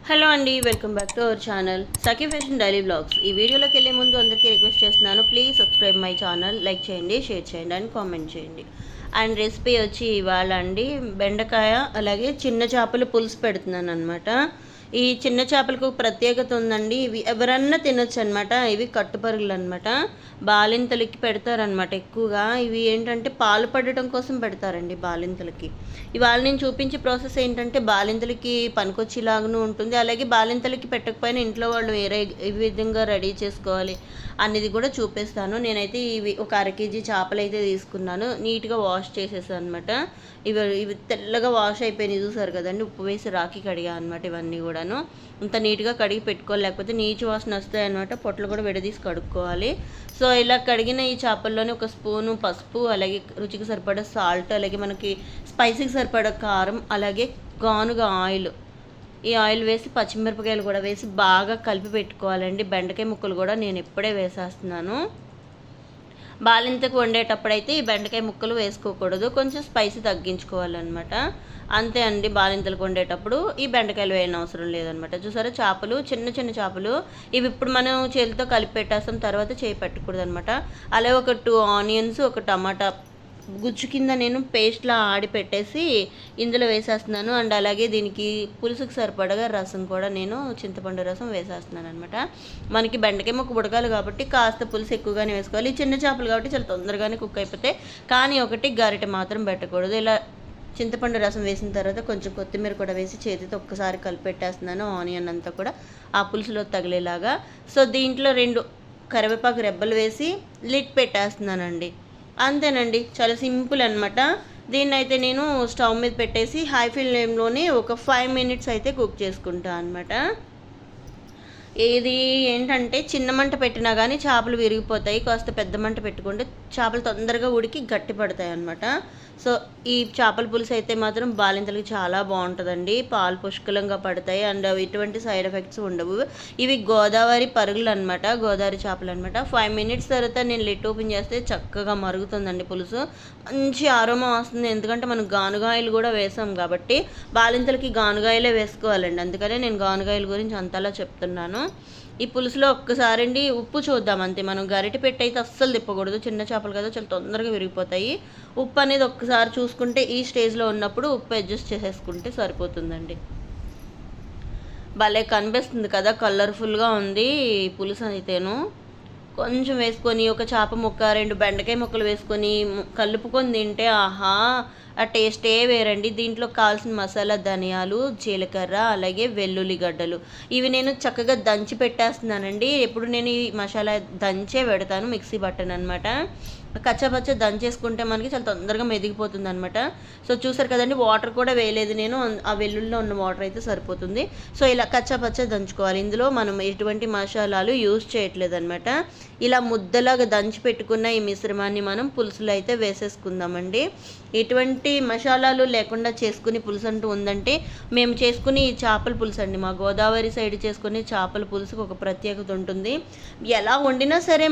Hello అండి, welcome back to our channel Sakhi fashion daily blogs. ఈ వీడియోలోకి వెళ్ళే ముందు అందరికీ రిక్వెస్ట్ చేస్తున్నాను, please subscribe my channel, like చేయండి, షేర్ చేయండి అండ్ కామెంట్ చేయండి. అండ్ రెసిపీ వచ్చి ఇవాళ అండి బెండకాయ అలాగే చిన్న చేపలు పులుసు పెడుతున్నాను అనమాట. ఈ చిన్న చేపలకు ప్రత్యేకత ఉందండి. ఇవి ఎవరన్నా తినొచ్చు అనమాట. ఇవి కట్టుపరుగులు అనమాట. బాలింతలకి పెడతారనమాట ఎక్కువగా. ఇవి ఏంటంటే పాలు పడటం కోసం పెడతారండి బాలింతలకి. ఇవాళ నేను చూపించే ప్రాసెస్ ఏంటంటే బాలింతలకి పనికొచ్చేలాగాను ఉంటుంది, అలాగే బాలింతలకి పెట్టకపోయినా ఇంట్లో వాళ్ళు వేరే ఈ విధంగా రెడీ చేసుకోవాలి అనేది కూడా చూపిస్తాను. నేనైతే ఇవి ఒక 1/2 kg చేపలు అయితే తీసుకున్నాను. నీట్గా వాష్ చేసేసాను అనమాట. ఇవి తెల్లగా వాష్ అయిపోయినాయి, చూసారు కదండి. ఉప్పు వేసి రాకి కడిగా అనమాట. ఇవన్నీ కూడాను ఇంత నీట్గా కడిగి పెట్టుకోవాలి, లేకపోతే నీచు వాసన వస్తాయి అనమాట. పొట్లు కూడా విడదీసి కడుక్కోవాలి. సో ఇలా కడిగిన ఈ చేపల్లోనే ఒక స్పూను పసుపు, అలాగే రుచికి సరిపడా సాల్ట్, అలాగే మనకి స్పైసీకి సరిపడా కారం, అలాగే గానుగా ఆయిల్, ఈ ఆయిల్ వేసి పచ్చిమిరపకాయలు కూడా వేసి బాగా కలిపి పెట్టుకోవాలండి. బెండకాయ ముక్కలు కూడా నేను ఇప్పుడే వేసేస్తున్నాను. బాలింతకు వండేటప్పుడైతే ఈ బెండకాయ ముక్కలు వేసుకోకూడదు, కొంచెం స్పైసీ తగ్గించుకోవాలన్నమాట. అంతే అండి, బాలింతలకు వండేటప్పుడు ఈ బెండకాయలు వేయని అవసరం లేదనమాట. చూసారా, చేపలు చిన్న చిన్న చేపలు. ఇవి ఇప్పుడు మనం చేతితో కలిపి పెట్టేస్తాం, తర్వాత చేయి పెట్టకూడదు అనమాట. అలాగే ఒక 2 ఆనియన్స్, ఒక టమాటా గుజ్జు కింద నేను పేస్ట్లా ఆడి పెట్టేసి ఇందులో వేసేస్తున్నాను. అండ్ అలాగే దీనికి పులుసుకు సరిపడగా రసం కూడా నేను చింతపండు రసం వేసేస్తున్నాను అనమాట. మనకి బెండకాయ ముక్క ఉడకాలి కాబట్టి కాస్త పులుసు ఎక్కువగానే వేసుకోవాలి. చిన్న చేపలు కాబట్టి చాలా తొందరగానే కుక్ అయిపోతాయి. కానీ ఒకటి గరిటె మాత్రం పెట్టకూడదు. ఇలా చింతపండు రసం వేసిన తర్వాత కొంచెం కొత్తిమీర కూడా వేసి చేతితో ఒక్కసారి కలిపెట్టేస్తున్నాను, ఆనియన్ అంతా కూడా ఆ పులుసులో తగిలేలాగా. సో దీంట్లో 2 కరివేపాకు రెబ్బలు వేసి లిడ్ పెట్టేస్తున్నానండి. అంతేనండి, చాలా సింపుల్ అనమాట. దీన్ని అయితే నేను స్టవ్ మీద పెట్టేసి హై ఫ్లేమ్లోనే ఒక 5 minutes అయితే కుక్ చేసుకుంటాను అనమాట. ఇది ఏంటంటే చిన్న మంట పెట్టినా కానీ చేపలు విరిగిపోతాయి, కాస్త పెద్ద మంట పెట్టుకుంటే చేపలు తొందరగా ఉడికి గట్టి పడతాయి అనమాట. సో ఈ చేపల పులుసు అయితే మాత్రం బాలింతలకి చాలా బాగుంటుందండి. పాలు పుష్కలంగా పడతాయి అండ్ ఎటువంటి సైడ్ ఎఫెక్ట్స్ ఉండవు. ఇవి గోదావరి పరుగులు అనమాట, గోదావరి చేపలు అనమాట. 5 minutes తర్వాత నేను లిట్ ఓపెన్ చేస్తే చక్కగా మరుగుతుందండి పులుసు. మంచి ఆరోమా వస్తుంది, ఎందుకంటే మనం గానుగాయలు కూడా వేసాం కాబట్టి బాలింతలకి గానుగాయలే వేసుకోవాలండి. అందుకనే నేను గానుగాయల గురించి అంతలా చెప్తున్నాను. ఈ పులుసులో ఒక్కసారి అండి ఉప్పు చూద్దాం అంతే. మనం గరిటె పెట్టి అయితే అస్సలు తిప్పకూడదు, చిన్న చేపలు కదా చాలా తొందరగా విరిగిపోతాయి. ఉప్పు అనేది ఒక్కసారి చూసుకుంటే ఈ స్టేజ్లో ఉన్నప్పుడు ఉప్పు అడ్జస్ట్ చేసేసుకుంటే సరిపోతుందండి. భలే కనిపిస్తుంది కదా, కలర్ఫుల్గా ఉంది పులుసు అయితేను. కొంచెం వేసుకొని ఒక చేప ముక్క, 2 బెండకాయ ముక్కలు వేసుకొని కలుపుకొని తింటే ఆహా, ఆ టేస్టే వేరండి. దీంట్లో కావాల్సిన మసాలా ధనియాలు, జీలకర్ర, అలాగే వెల్లుల్లి గడ్డలు ఇవి నేను చక్కగా దంచి పెట్టేస్తున్నానండి. ఎప్పుడు నేను ఈ మసాలా దంచే పెడతాను, మిక్సీ బట్టను అనమాట. కచ్చాపచ్చ దంచేసుకుంటే మనకి చాలా తొందరగా మెదిగిపోతుంది అనమాట. సో చూసారు కదండి, వాటర్ కూడా వేయలేదు నేను, ఆ వెల్లుల్లిలో ఉన్న వాటర్ అయితే సరిపోతుంది. సో ఇలా కచ్చాపచ్చ దంచుకోవాలి. ఇందులో మనం ఎటువంటి మసాలాలు యూజ్ చేయట్లేదు అనమాట. ఇలా ముద్దలాగా దంచి పెట్టుకున్న ఈ మిశ్రమాన్ని మనం పులుసులో అయితే వేసేసుకుందామండి. ఎటువంటి మసాలాలు లేకుండా చేసుకుని పులుసు అంటూ ఉందంటే మేము చేసుకుని ఈ చేపల పులుసు అండి. మా గోదావరి సైడ్ చేసుకునే చేపల పులుసుకు ఒక ప్రత్యేకత ఉంటుంది. ఎలా వండినా సరే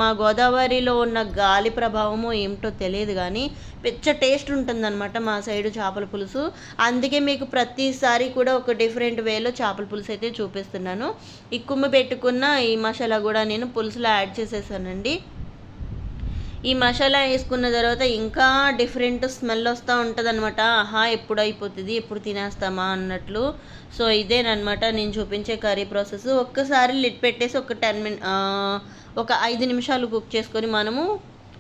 మా గోదావరిలో ఉన్న గాలి ప్రభావమో ఏమిటో తెలియదు కానీ పెద్ద టేస్ట్ ఉంటుందన్నమాట మా సైడు చేపల పులుసు. అందుకే మీకు ప్రతిసారి కూడా ఒక డిఫరెంట్ వేలో చేపల పులుసు అయితే చూపిస్తున్నాను. ఈ కుమ్మి పెట్టుకున్న ఈ మసాలా కూడా నేను పులుసులో యాడ్ చేసేసానండి. ఈ మసాలా వేసుకున్న తర్వాత ఇంకా డిఫరెంట్ స్మెల్ వస్తూ ఉంటుంది అనమాట. ఆహా, ఎప్పుడు అయిపోతుంది, ఎప్పుడు తినేస్తామా అన్నట్లు. సో ఇదేనమాట నేను చూపించే కర్రీ ప్రాసెస్. ఒక్కసారి లిడ్ పెట్టేసి ఒక 5 నిమిషాలు కుక్ చేసుకొని మనము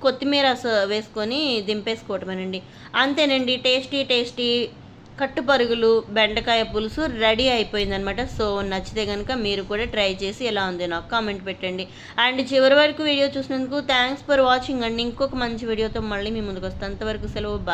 కొత్తిమీర వేసుకొని దింపేసుకోవటమేనండి. అంతేనండి, టేస్టీ కట్టుపరుగులు బెండకాయ పులుసు రెడీ అయిపోయిందనమాట. సో నచ్చితే కనుక మీరు కూడా ట్రై చేసి ఎలా ఉంది నాకు కామెంట్ పెట్టండి. అండ్ చివరి వరకు వీడియో చూసినందుకు థ్యాంక్స్ ఫర్ వాచింగ్ అండి. ఇంకొక మంచి వీడియోతో మళ్ళీ మీ ముందుకు వస్తాను. అంతవరకు సెలవు.